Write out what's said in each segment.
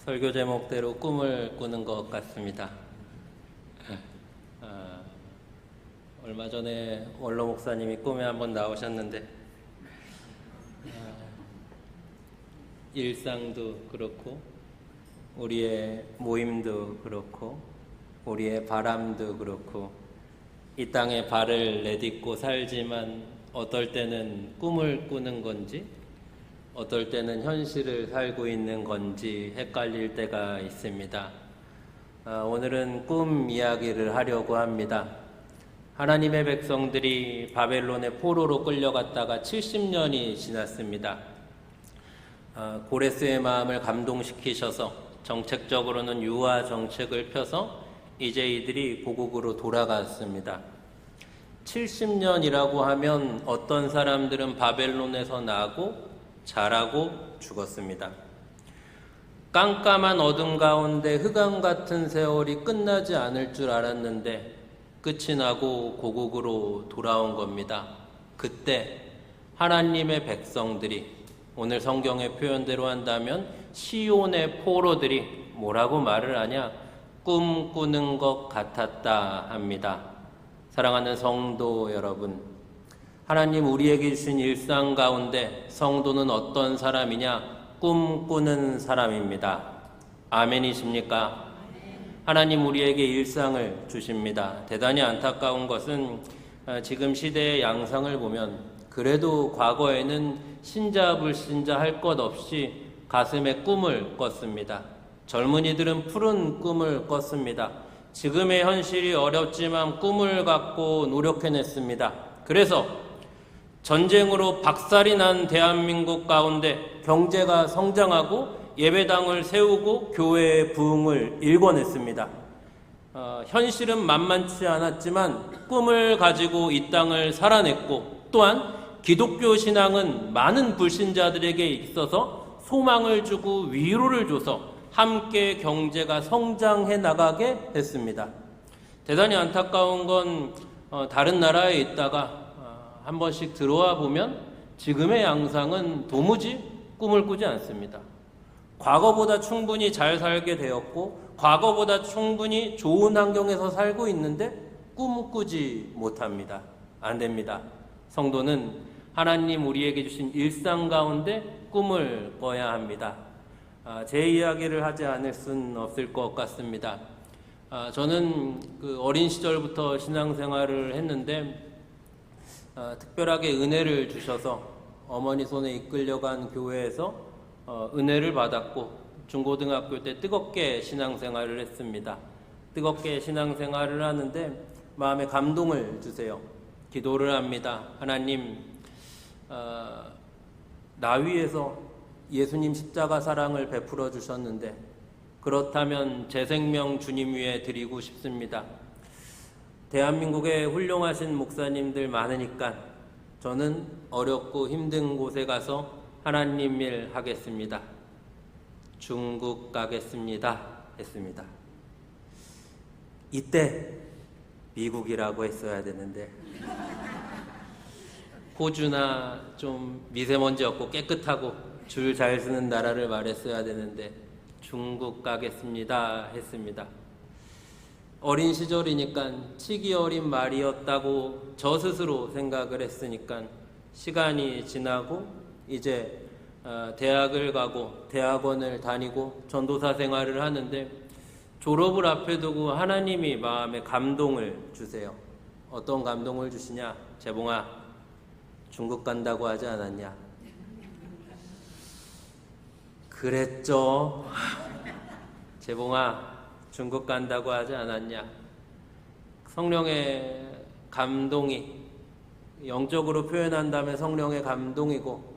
설교 제목대로 꿈을 꾸는 것 같습니다. 얼마 전에 원로 목사님이 꿈에 한번 나오셨는데 일상도 그렇고 우리의 모임도 그렇고 우리의 바람도 그렇고 이 땅에 발을 내딛고 살지만 어떨 때는 꿈을 꾸는 건지 어떨 때는 현실을 살고 있는 건지 헷갈릴 때가 있습니다. 오늘은 꿈 이야기를 하려고 합니다. 하나님의 백성들이 바벨론의 포로로 끌려갔다가 70년이 지났습니다. 고레스의 마음을 감동시키셔서 정책적으로는 유화 정책을 펴서 이제 이들이 고국으로 돌아갔습니다. 70년이라고 하면 어떤 사람들은 바벨론에서 나고 자라고 죽었습니다. 깜깜한 어둠 가운데 흑암 같은 세월이 끝나지 않을 줄 알았는데 끝이 나고 고국으로 돌아온 겁니다. 그때 하나님의 백성들이, 오늘 성경의 표현대로 한다면 시온의 포로들이 뭐라고 말을 하냐? 꿈꾸는 것 같았다 합니다. 사랑하는 성도 여러분, 하나님 우리에게 주신 일상 가운데 성도는 어떤 사람이냐? 꿈꾸는 사람입니다. 아멘이십니까? 하나님 우리에게 일상을 주십니다. 대단히 안타까운 것은 지금 시대의 양상을 보면 그래도 과거에는 신자 불신자 할 것 없이 가슴에 꿈을 꿨습니다. 젊은이들은 푸른 꿈을 꿨습니다. 지금의 현실이 어렵지만 꿈을 갖고 노력해냈습니다. 그래서 전쟁으로 박살이 난 대한민국 가운데 경제가 성장하고 예배당을 세우고 교회의 부흥을 일궈냈습니다. 현실은 만만치 않았지만 꿈을 가지고 이 땅을 살아냈고 또한 기독교 신앙은 많은 불신자들에게 있어서 소망을 주고 위로를 줘서 함께 경제가 성장해 나가게 했습니다. 대단히 안타까운 건 다른 나라에 있다가 한 번씩 들어와 보면 지금의 양상은 도무지 꿈을 꾸지 않습니다. 과거보다 충분히 잘 살게 되었고 과거보다 충분히 좋은 환경에서 살고 있는데 꿈꾸지 못합니다. 안 됩니다. 성도는 하나님 우리에게 주신 일상 가운데 꿈을 꿔야 합니다. 제 이야기를 하지 않을 수는 없을 것 같습니다. 저는 어린 시절부터 신앙생활을 했는데 특별하게 은혜를 주셔서 어머니 손에 이끌려간 교회에서 은혜를 받았고 중고등학교 때 뜨겁게 신앙생활을 했습니다. 뜨겁게 신앙생활을 하는데 마음에 감동을 주세요. 기도를 합니다. 하나님, 나 위해서 예수님 십자가 사랑을 베풀어 주셨는데 그렇다면 제 생명 주님 위에 드리고 싶습니다. 대한민국에 훌륭하신 목사님들 많으니까 저는 어렵고 힘든 곳에 가서 하나님 일 하겠습니다. 중국 가겠습니다. 했습니다. 이때 미국이라고 했어야 되는데 호주나 좀 미세먼지 없고 깨끗하고 줄 잘 서는 나라를 말했어야 되는데 중국 가겠습니다. 했습니다. 어린 시절이니까 치기 어린 말이었다고 저 스스로 생각을 했으니까 시간이 지나고 이제 대학을 가고 대학원을 다니고 전도사 생활을 하는데 졸업을 앞에 두고 하나님이 마음에 감동을 주세요. 어떤 감동을 주시냐? 재봉아, 중국 간다고 하지 않았냐? 그랬죠. 재봉아, 중국 간다고 하지 않았냐? 성령의 감동이 영적으로 표현한다면 성령의 감동이고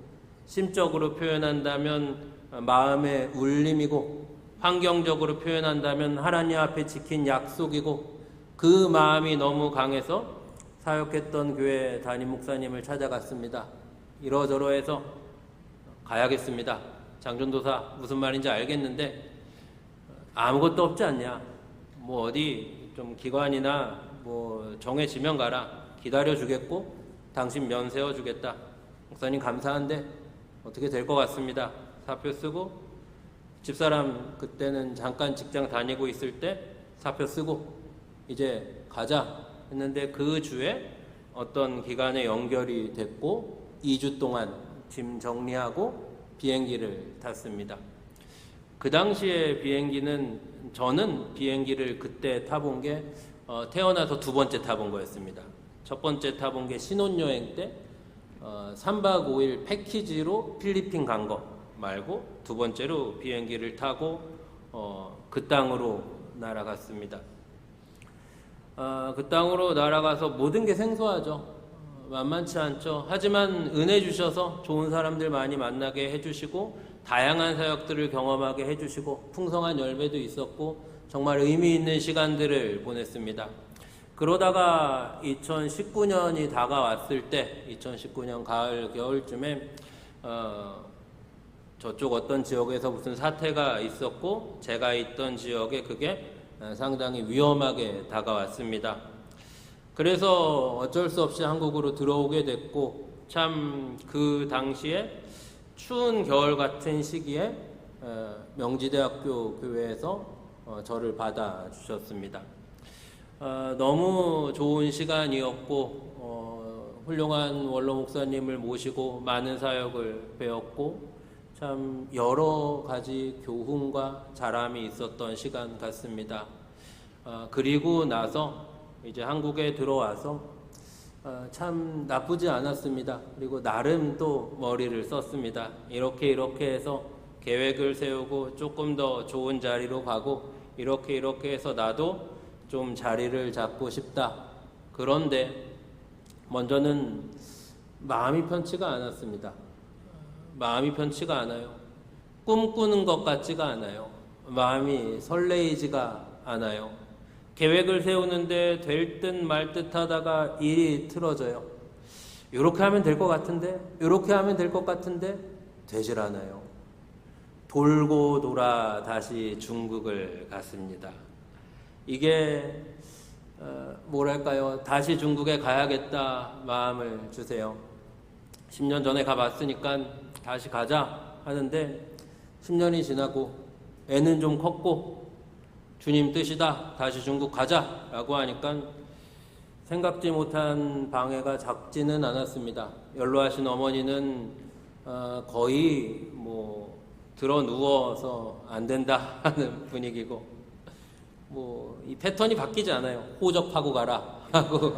심적으로 표현한다면 마음의 울림이고 환경적으로 표현한다면 하나님 앞에 지킨 약속이고 그 마음이 너무 강해서 사역했던 교회 담임 목사님을 찾아갔습니다. 이러저러해서 가야겠습니다. 장전도사 무슨 말인지 알겠는데 아무것도 없지 않냐? 뭐 어디 좀 기관이나 뭐 정해지면 가라. 기다려주겠고 당신 면 세워주겠다. 목사님 감사한데 어떻게 될 것 같습니다. 사표 쓰고 집사람 그때는 잠깐 직장 다니고 있을 때 사표 쓰고 이제 가자 했는데 그 주에 어떤 기간에 연결이 됐고 2주 동안 짐 정리하고 비행기를 탔습니다. 그 당시에 비행기는 저는 비행기를 그때 타본 게 태어나서 두 번째 타본 거였습니다. 첫 번째 타본 게 신혼여행 때 3박 5일 패키지로 필리핀 간 거 말고 두 번째로 비행기를 타고 그 땅으로 날아갔습니다. 그 땅으로 날아가서 모든 게 생소하죠. 만만치 않죠. 하지만 은혜 주셔서 좋은 사람들 많이 만나게 해주시고 다양한 사역들을 경험하게 해주시고 풍성한 열매도 있었고 정말 의미 있는 시간들을 보냈습니다. 그러다가 2019년이 다가왔을 때 2019년 가을 겨울쯤에 저쪽 어떤 지역에서 무슨 사태가 있었고 제가 있던 지역에 그게 상당히 위험하게 다가왔습니다. 그래서 어쩔 수 없이 한국으로 들어오게 됐고 참 그 당시에 추운 겨울 같은 시기에 명지대학교 교회에서 저를 받아주셨습니다. 너무 좋은 시간이었고 훌륭한 원로 목사님을 모시고 많은 사역을 배웠고 참 여러 가지 교훈과 자람이 있었던 시간 같습니다. 그리고 나서 이제 한국에 들어와서 참 나쁘지 않았습니다. 그리고 나름 또 머리를 썼습니다. 이렇게 해서 계획을 세우고 조금 더 좋은 자리로 가고 이렇게 해서 나도 좀 자리를 잡고 싶다. 그런데 먼저는 마음이 편치가 않았습니다. 마음이 편치가 않아요. 꿈꾸는 것 같지가 않아요. 마음이 설레이지가 않아요. 계획을 세우는데 될 듯 말 듯 하다가 일이 틀어져요. 이렇게 하면 될 것 같은데, 이렇게 하면 될 것 같은데 되질 않아요. 돌고 돌아 다시 중국을 갔습니다. 이게 뭐랄까요? 다시 중국에 가야겠다 마음을 주세요. 10년 전에 가봤으니까 다시 가자 하는데 10년이 지나고 애는 좀 컸고 주님 뜻이다 다시 중국 가자 라고 하니까 생각지 못한 방해가 작지는 않았습니다. 연로하신 어머니는 거의 뭐 들어 누워서 안 된다 하는 분위기고 이 패턴이 바뀌지 않아요. 호접하고 가라 하고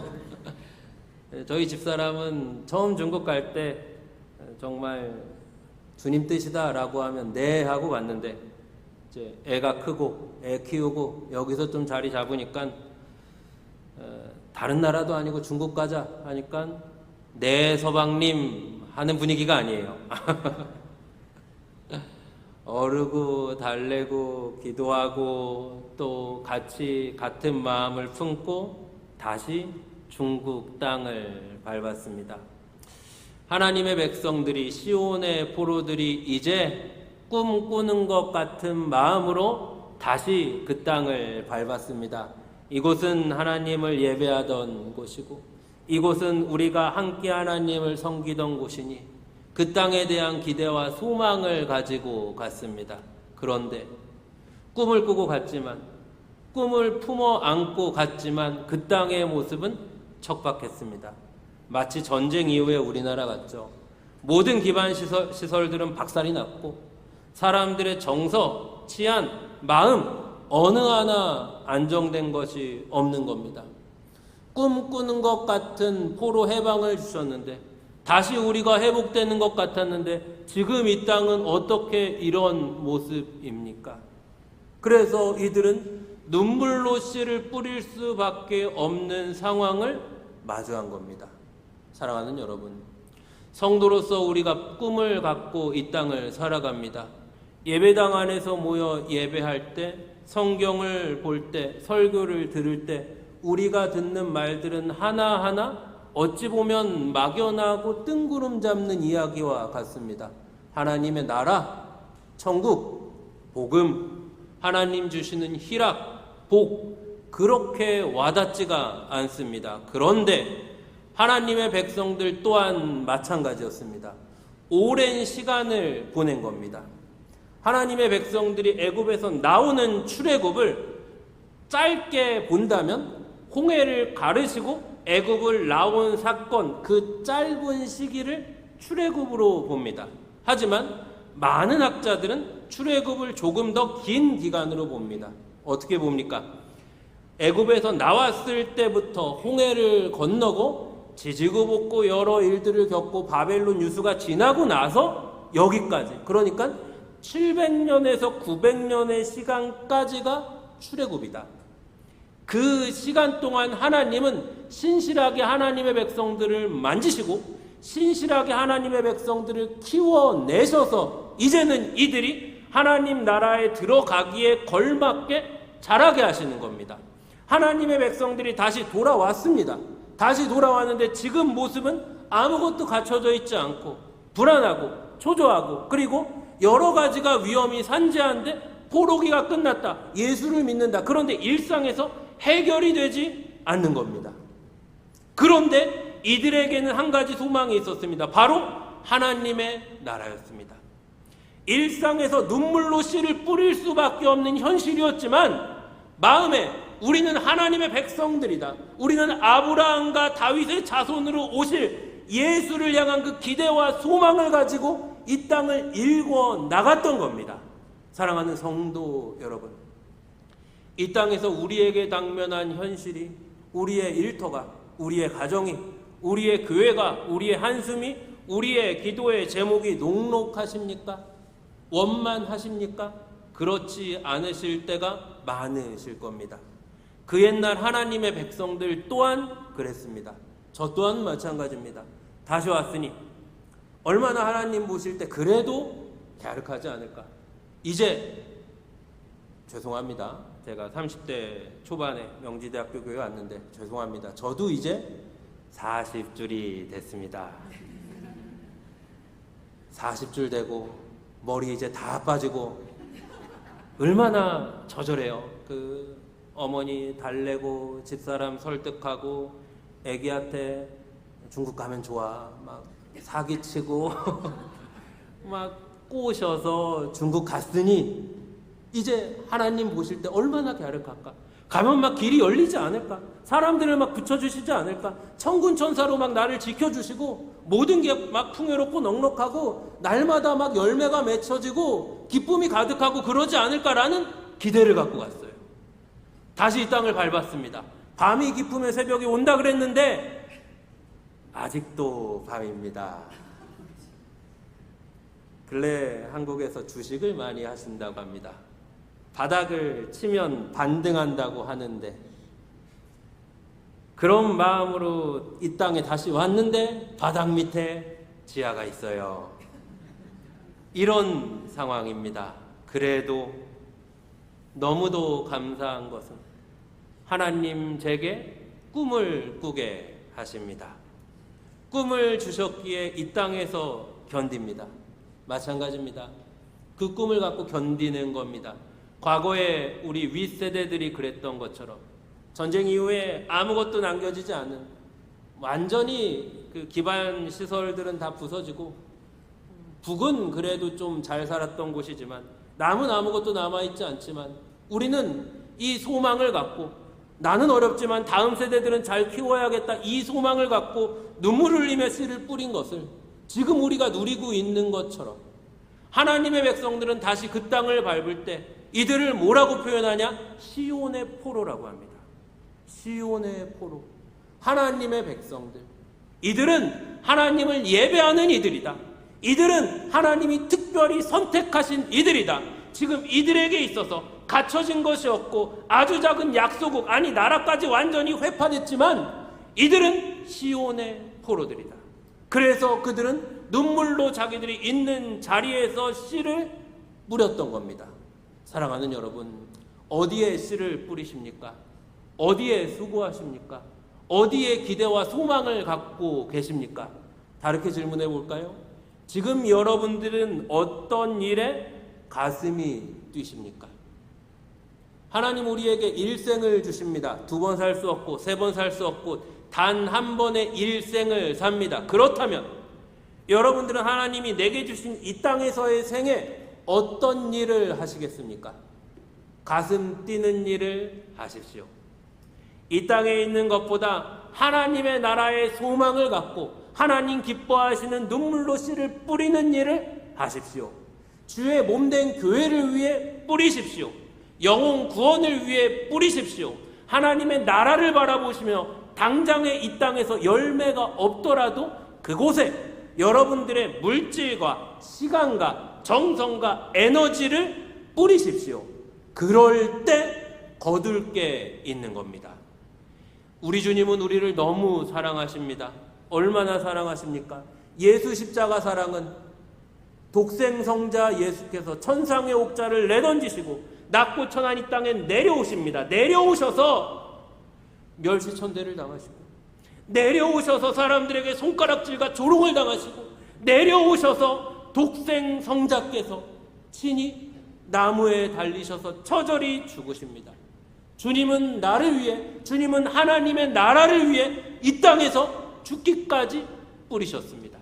저희 집사람은 처음 중국 갈 때 정말 주님 뜻이다 라고 하면 네 하고 갔는데 이제 애가 크고 애 키우고 여기서 좀 자리 잡으니까 다른 나라도 아니고 중국 가자 하니까 네 서방님 하는 분위기가 아니에요. 어르고 달래고 기도하고 또 같이 같은 마음을 품고 다시 중국 땅을 밟았습니다. 하나님의 백성들이 시온의 포로들이 이제 꿈꾸는 것 같은 마음으로 다시 그 땅을 밟았습니다. 이곳은 하나님을 예배하던 곳이고 이곳은 우리가 함께 하나님을 섬기던 곳이니 그 땅에 대한 기대와 소망을 가지고 갔습니다. 그런데 꿈을 꾸고 갔지만 꿈을 품어 안고 갔지만 그 땅의 모습은 척박했습니다. 마치 전쟁 이후의 우리나라 같죠. 모든 기반 시설들은 박살이 났고 사람들의 정서, 치안, 마음 어느 하나 안정된 것이 없는 겁니다. 꿈꾸는 것 같은 포로 해방을 주셨는데 다시 우리가 회복되는 것 같았는데 지금 이 땅은 어떻게 이런 모습입니까? 그래서 이들은 눈물로 씨를 뿌릴 수밖에 없는 상황을 마주한 겁니다. 사랑하는 여러분, 성도로서 우리가 꿈을 갖고 이 땅을 살아갑니다. 예배당 안에서 모여 예배할 때, 성경을 볼 때, 설교를 들을 때 우리가 듣는 말들은 하나하나 어찌 보면 막연하고 뜬구름 잡는 이야기와 같습니다. 하나님의 나라, 천국, 복음, 하나님 주시는 희락, 복, 그렇게 와닿지가 않습니다. 그런데 하나님의 백성들 또한 마찬가지였습니다. 오랜 시간을 보낸 겁니다. 하나님의 백성들이 애굽에서 나오는 출애굽을 짧게 본다면 홍해를 가르시고 애굽을 나온 사건, 그 짧은 시기를 출애굽으로 봅니다. 하지만 많은 학자들은 출애굽을 조금 더 긴 기간으로 봅니다. 어떻게 봅니까? 애굽에서 나왔을 때부터 홍해를 건너고 지지고 볶고 여러 일들을 겪고 바벨론 유수가 지나고 나서 여기까지, 그러니까 700년에서 900년의 시간까지가 출애굽이다. 그 시간 동안 하나님은 신실하게 하나님의 백성들을 만지시고 신실하게 하나님의 백성들을 키워내셔서 이제는 이들이 하나님 나라에 들어가기에 걸맞게 자라게 하시는 겁니다. 하나님의 백성들이 다시 돌아왔습니다. 다시 돌아왔는데 지금 모습은 아무것도 갖춰져 있지 않고 불안하고 초조하고 그리고 여러 가지가 위험이 산재한데 포로기가 끝났다. 예수를 믿는다. 그런데 일상에서 해결이 되지 않는 겁니다. 그런데 이들에게는 한 가지 소망이 있었습니다. 바로 하나님의 나라였습니다. 일상에서 눈물로 씨를 뿌릴 수밖에 없는 현실이었지만 마음에 우리는 하나님의 백성들이다. 우리는 아브라함과 다윗의 자손으로 오실 예수를 향한 그 기대와 소망을 가지고 이 땅을 일궈 나갔던 겁니다. 사랑하는 성도 여러분, 이 땅에서 우리에게 당면한 현실이, 우리의 일터가, 우리의 가정이, 우리의 교회가, 우리의 한숨이, 우리의 기도의 제목이 녹록하십니까? 원만하십니까? 그렇지 않으실 때가 많으실 겁니다. 그 옛날 하나님의 백성들 또한 그랬습니다. 저 또한 마찬가지입니다. 다시 왔으니 얼마나 하나님 보실 때 그래도 갸륵하지 않을까? 이제 죄송합니다. 제가 30대 초반에 명지대학교 교회 왔는데 죄송합니다. 저도 이제 40줄이 됐습니다. 40줄 되고 머리 이제 다 빠지고 얼마나 처절해요. 그 어머니 달래고 집사람 설득하고 애기한테 중국 가면 좋아 막 사기치고 막 꼬셔서 중국 갔으니 이제 하나님 보실 때 얼마나 갸륵할까? 가면 막 길이 열리지 않을까? 사람들을 막 붙여주시지 않을까? 천군천사로 막 나를 지켜주시고 모든 게 막 풍요롭고 넉넉하고 날마다 막 열매가 맺혀지고 기쁨이 가득하고 그러지 않을까라는 기대를 갖고 갔어요. 다시 이 땅을 밟았습니다. 밤이 깊으면 새벽이 온다 그랬는데 아직도 밤입니다. 근래 한국에서 주식을 많이 하신다고 합니다. 바닥을 치면 반등한다고 하는데 그런 마음으로 이 땅에 다시 왔는데 바닥 밑에 지하가 있어요. 이런 상황입니다. 그래도 너무도 감사한 것은 하나님 제게 꿈을 꾸게 하십니다. 꿈을 주셨기에 이 땅에서 견딥니다. 마찬가지입니다. 그 꿈을 갖고 견디는 겁니다. 과거에 우리 윗세대들이 그랬던 것처럼 전쟁 이후에 아무것도 남겨지지 않은 완전히 그 기반 시설들은 다 부서지고 북은 그래도 좀 잘 살았던 곳이지만 남은 아무것도 남아있지 않지만 우리는 이 소망을 갖고 나는 어렵지만 다음 세대들은 잘 키워야겠다 이 소망을 갖고 눈물을 흘리며 씨를 뿌린 것을 지금 우리가 누리고 있는 것처럼 하나님의 백성들은 다시 그 땅을 밟을 때 이들을 뭐라고 표현하냐? 시온의 포로라고 합니다. 시온의 포로. 하나님의 백성들. 이들은 하나님을 예배하는 이들이다. 이들은 하나님이 특별히 선택하신 이들이다. 지금 이들에게 있어서 갖춰진 것이 없고 아주 작은 약소국, 아니 나라까지 완전히 회파됐지만 이들은 시온의 포로들이다. 그래서 그들은 눈물로 자기들이 있는 자리에서 씨를 뿌렸던 겁니다. 사랑하는 여러분, 어디에 씨를 뿌리십니까? 어디에 수고하십니까? 어디에 기대와 소망을 갖고 계십니까? 다르게 질문해 볼까요? 지금 여러분들은 어떤 일에 가슴이 뛰십니까? 하나님 우리에게 일생을 주십니다. 2번 살 수 없고 3번 살 수 없고 단 한 번의 일생을 삽니다. 그렇다면 여러분들은 하나님이 내게 주신 이 땅에서의 생애 어떤 일을 하시겠습니까? 가슴 뛰는 일을 하십시오. 이 땅에 있는 것보다 하나님의 나라의 소망을 갖고 하나님 기뻐하시는 눈물로 씨를 뿌리는 일을 하십시오. 주의 몸된 교회를 위해 뿌리십시오. 영혼 구원을 위해 뿌리십시오. 하나님의 나라를 바라보시며 당장에 이 땅에서 열매가 없더라도 그곳에 여러분들의 물질과 시간과 정성과 에너지를 뿌리십시오. 그럴 때 거둘 게 있는 겁니다. 우리 주님은 우리를 너무 사랑하십니다. 얼마나 사랑하십니까? 예수 십자가 사랑은 독생성자 예수께서 천상의 옥자를 내던지시고 낮고 천한 이 땅에 내려오십니다. 내려오셔서 멸시천대를 당하시고, 내려오셔서 사람들에게 손가락질과 조롱을 당하시고, 내려오셔서 독생성자께서 친히 나무에 달리셔서 처절히 죽으십니다. 주님은 나를 위해, 주님은 하나님의 나라를 위해 이 땅에서 죽기까지 뿌리셨습니다.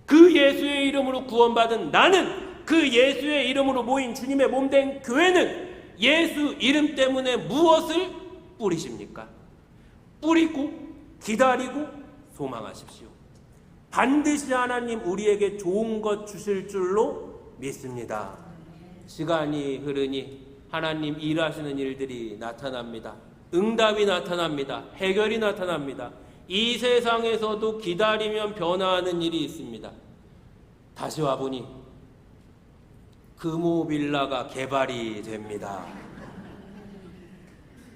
그 예수의 이름으로 구원받은 나는, 그 예수의 이름으로 모인 주님의 몸된 교회는 예수 이름 때문에 무엇을 뿌리십니까? 뿌리고 기다리고 소망하십시오. 반드시 하나님 우리에게 좋은 것 주실 줄로 믿습니다. 시간이 흐르니 하나님 일하시는 일들이 나타납니다. 응답이 나타납니다. 해결이 나타납니다. 이 세상에서도 기다리면 변화하는 일이 있습니다. 다시 와보니 금호빌라가 개발이 됩니다.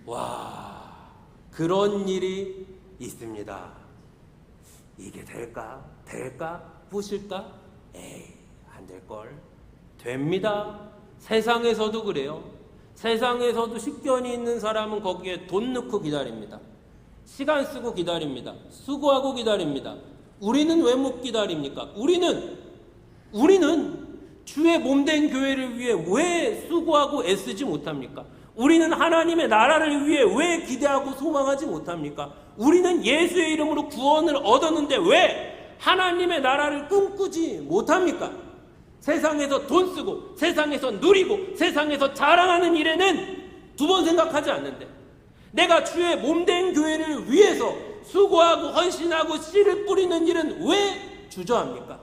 와, 그런 일이 있습니다. 이게 될까? 부실까? 에이, 안 될걸. 됩니다. 세상에서도 그래요. 세상에서도 식견이 있는 사람은 거기에 돈 넣고 기다립니다. 시간 쓰고 기다립니다. 수고하고 기다립니다. 우리는 왜 못 기다립니까? 우리는 주의 몸된 교회를 위해 왜 수고하고 애쓰지 못합니까? 우리는 하나님의 나라를 위해 왜 기대하고 소망하지 못합니까? 우리는 예수의 이름으로 구원을 얻었는데 왜 하나님의 나라를 꿈꾸지 못합니까? 세상에서 돈 쓰고, 세상에서 누리고, 세상에서 자랑하는 일에는 두 번 생각하지 않는데, 내가 주의 몸된 교회를 위해서 수고하고 헌신하고 씨를 뿌리는 일은 왜 주저합니까?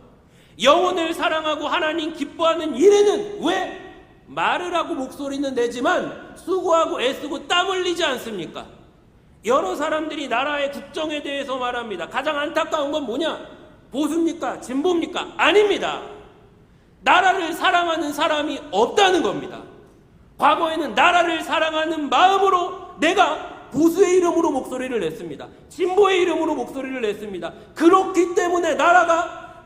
영혼을 사랑하고 하나님 기뻐하는 일에는 왜 말을 하고 목소리는 내지만 수고하고 애쓰고 땀 흘리지 않습니까? 여러 사람들이 나라의 국정에 대해서 말합니다. 가장 안타까운 건 뭐냐? 보수입니까? 진보입니까? 아닙니다. 나라를 사랑하는 사람이 없다는 겁니다. 과거에는 나라를 사랑하는 마음으로 내가 보수의 이름으로 목소리를 냈습니다. 진보의 이름으로 목소리를 냈습니다. 그렇기 때문에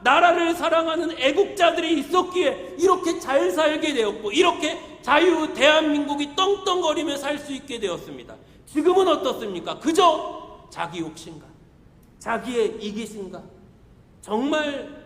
나라를 사랑하는 애국자들이 있었기에 이렇게 잘 살게 되었고, 이렇게 자유 대한민국이 떵떵거리며 살 수 있게 되었습니다. 지금은 어떻습니까? 그저 자기 욕심과 자기의 이기심과 정말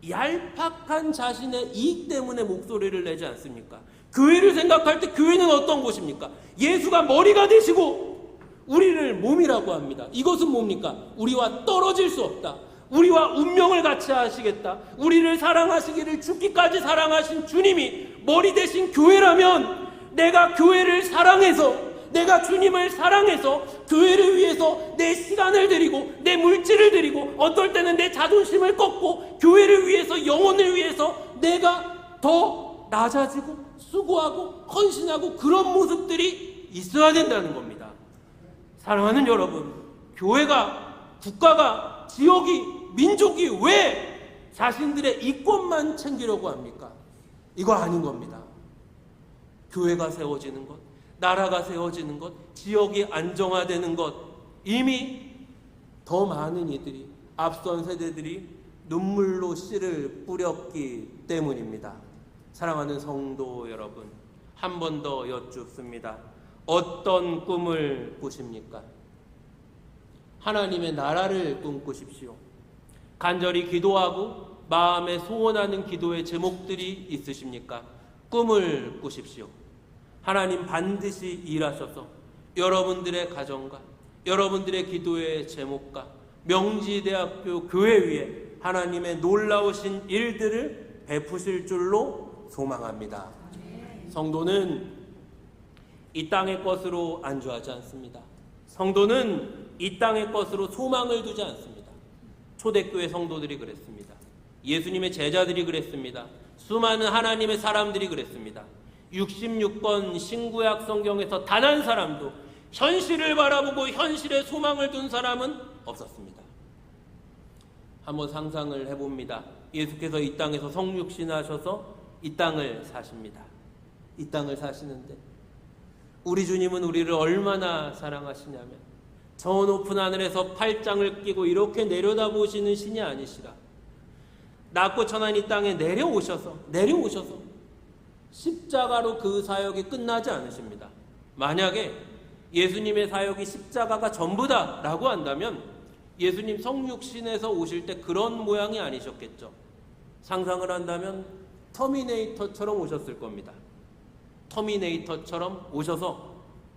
얄팍한 자신의 이익 때문에 목소리를 내지 않습니까? 교회를 생각할 때 교회는 어떤 곳입니까? 예수가 머리가 되시고 우리를 몸이라고 합니다. 이것은 뭡니까? 우리와 떨어질 수 없다. 우리와 운명을 같이 하시겠다. 우리를 사랑하시기를 죽기까지 사랑하신 주님이 머리 되신 교회라면, 내가 교회를 사랑해서, 내가 주님을 사랑해서 교회를 위해서 내 시간을 드리고 내 물질을 드리고 어떨 때는 내 자존심을 꺾고 교회를 위해서, 영혼을 위해서 내가 더 낮아지고 수고하고 헌신하고 그런 모습들이 있어야 된다는 겁니다. 사랑하는 여러분, 교회가, 국가가, 지역이, 민족이 왜 자신들의 이권만 챙기려고 합니까? 이거 아닌 겁니다. 교회가 세워지는 것, 나라가 세워지는 것, 지역이 안정화되는 것, 이미 더 많은 이들이, 앞선 세대들이 눈물로 씨를 뿌렸기 때문입니다. 사랑하는 성도 여러분, 한 번 더 여쭙습니다. 어떤 꿈을 꾸십니까? 하나님의 나라를 꿈꾸십시오. 간절히 기도하고 마음에 소원하는 기도의 제목들이 있으십니까? 꿈을 꾸십시오. 하나님 반드시 일하셔서 여러분들의 가정과 여러분들의 기도의 제목과 명지대학교 교회 위에 하나님의 놀라우신 일들을 베푸실 줄로 소망합니다. 성도는 이 땅의 것으로 안주하지 않습니다. 성도는 이 땅의 것으로 소망을 두지 않습니다. 초대교회 성도들이 그랬습니다. 예수님의 제자들이 그랬습니다. 수많은 하나님의 사람들이 그랬습니다. 66권 신구약 성경에서 단 한 사람도 현실을 바라보고 현실에 소망을 둔 사람은 없었습니다. 한번 상상을 해봅니다. 예수께서 이 땅에서 성육신하셔서 이 땅을 사십니다. 이 땅을 사시는데 우리 주님은 우리를 얼마나 사랑하시냐면 저 높은 하늘에서 팔짱을 끼고 이렇게 내려다보시는 신이 아니시라. 낮고 천한 이 땅에 내려오셔서 십자가로 그 사역이 끝나지 않으십니다. 만약에 예수님의 사역이 십자가가 전부다 라고 한다면 예수님 성육신에서 오실 때 그런 모양이 아니셨겠죠. 상상을 한다면 터미네이터처럼 오셨을 겁니다. 터미네이터처럼 오셔서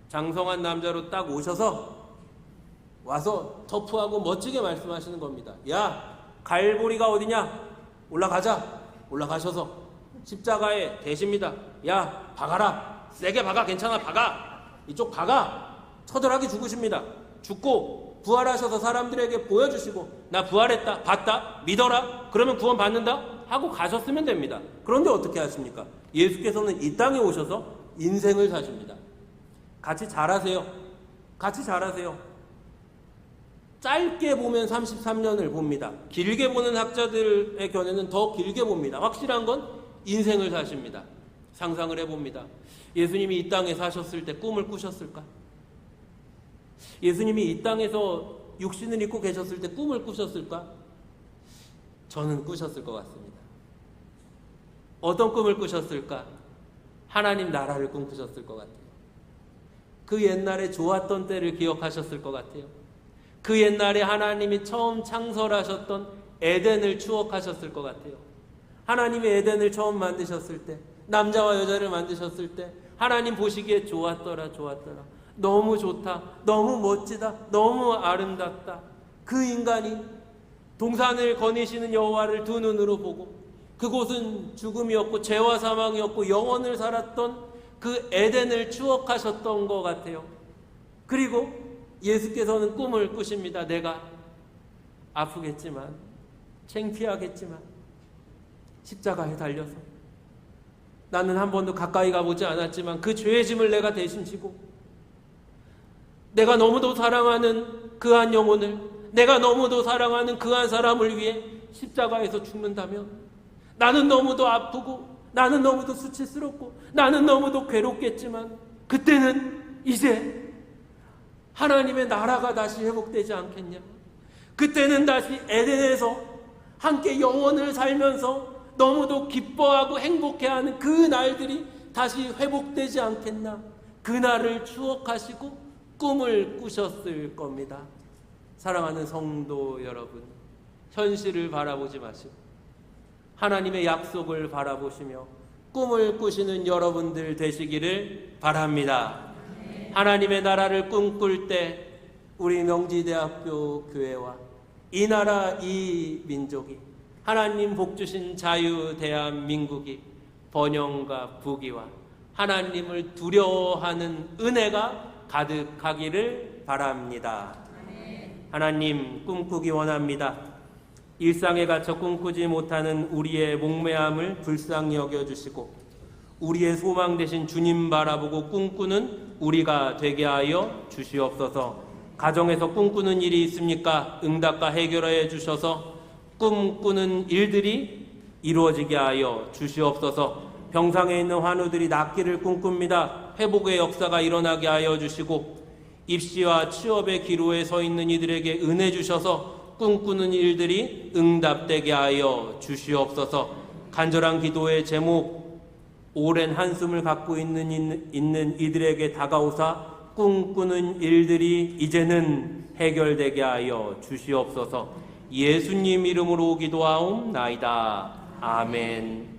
장성한 남자로 딱 오셔서 와서 터프하고 멋지게 말씀하시는 겁니다. 야, 갈보리가 어디냐? 올라가자. 올라가셔서 십자가에 대십니다. 야, 박아라. 세게 박아. 괜찮아. 박아. 이쪽 박아. 처절하게 죽으십니다. 죽고 부활하셔서 사람들에게 보여주시고 나 부활했다. 봤다. 믿어라. 그러면 구원 받는다. 하고 가셨으면 됩니다. 그런데 어떻게 하십니까? 예수께서는 이 땅에 오셔서 인생을 사십니다. 같이 잘하세요. 같이 잘하세요. 짧게 보면 33년을 봅니다. 길게 보는 학자들의 견해는 더 길게 봅니다. 확실한 건 인생을 사십니다. 상상을 해봅니다. 예수님이 이 땅에 사셨을 때 꿈을 꾸셨을까? 예수님이 이 땅에서 육신을 입고 계셨을 때 꿈을 꾸셨을까? 저는 꾸셨을 것 같습니다. 어떤 꿈을 꾸셨을까? 하나님 나라를 꿈꾸셨을 것 같아요. 그 옛날에 좋았던 때를 기억하셨을 것 같아요. 그 옛날에 하나님이 처음 창설하셨던 에덴을 추억하셨을 것 같아요. 하나님이 에덴을 처음 만드셨을 때, 남자와 여자를 만드셨을 때 하나님 보시기에 좋았더라. 너무 좋다. 너무 멋지다. 너무 아름답다. 그 인간이 동산을 거니시는 여호와를 두 눈으로 보고 그곳은 죽음이었고 죄와 사망이었고 영원을 살았던 그 에덴을 추억하셨던 것 같아요. 그리고 예수께서는 꿈을 꾸십니다. 내가 아프겠지만 창피하겠지만 십자가에 달려서 나는 한 번도 가까이 가보지 않았지만 그 죄의 짐을 내가 대신 지고 내가 너무도 사랑하는 그 한 영혼을 내가 너무도 사랑하는 그 한 사람을 위해 십자가에서 죽는다면 나는 너무도 아프고 나는 너무도 수치스럽고 나는 너무도 괴롭겠지만 그때는 이제 하나님의 나라가 다시 회복되지 않겠냐? 그때는 다시 에덴에서 함께 영원을 살면서 너무도 기뻐하고 행복해하는 그 날들이 다시 회복되지 않겠나? 그날을 추억하시고 꿈을 꾸셨을 겁니다. 사랑하는 성도 여러분, 현실을 바라보지 마시고 하나님의 약속을 바라보시며 꿈을 꾸시는 여러분들 되시기를 바랍니다. 하나님의 나라를 꿈꿀 때 우리 명지대학교 교회와 이 나라 이 민족이 하나님 복 주신 자유 대한민국이 번영과 부귀와 하나님을 두려워하는 은혜가 가득하기를 바랍니다. 하나님 꿈꾸기 원합니다. 일상에 갇혀 꿈꾸지 못하는 우리의 목매함을 불쌍히 여겨주시고 우리의 소망 되신 주님 바라보고 꿈꾸는 우리가 되게 하여 주시옵소서. 가정에서 꿈꾸는 일이 있습니까? 응답과 해결해 주셔서 꿈꾸는 일들이 이루어지게 하여 주시옵소서. 병상에 있는 환우들이 낫기를 꿈꿉니다. 회복의 역사가 일어나게 하여 주시고 입시와 취업의 기로에 서 있는 이들에게 은혜 주셔서 꿈꾸는 일들이 응답되게 하여 주시옵소서. 간절한 기도의 제목 오랜 한숨을 갖고 있는 이들에게 다가오사 꿈꾸는 일들이 이제는 해결되게 하여 주시옵소서. 예수님 이름으로 기도하옵나이다. 아멘.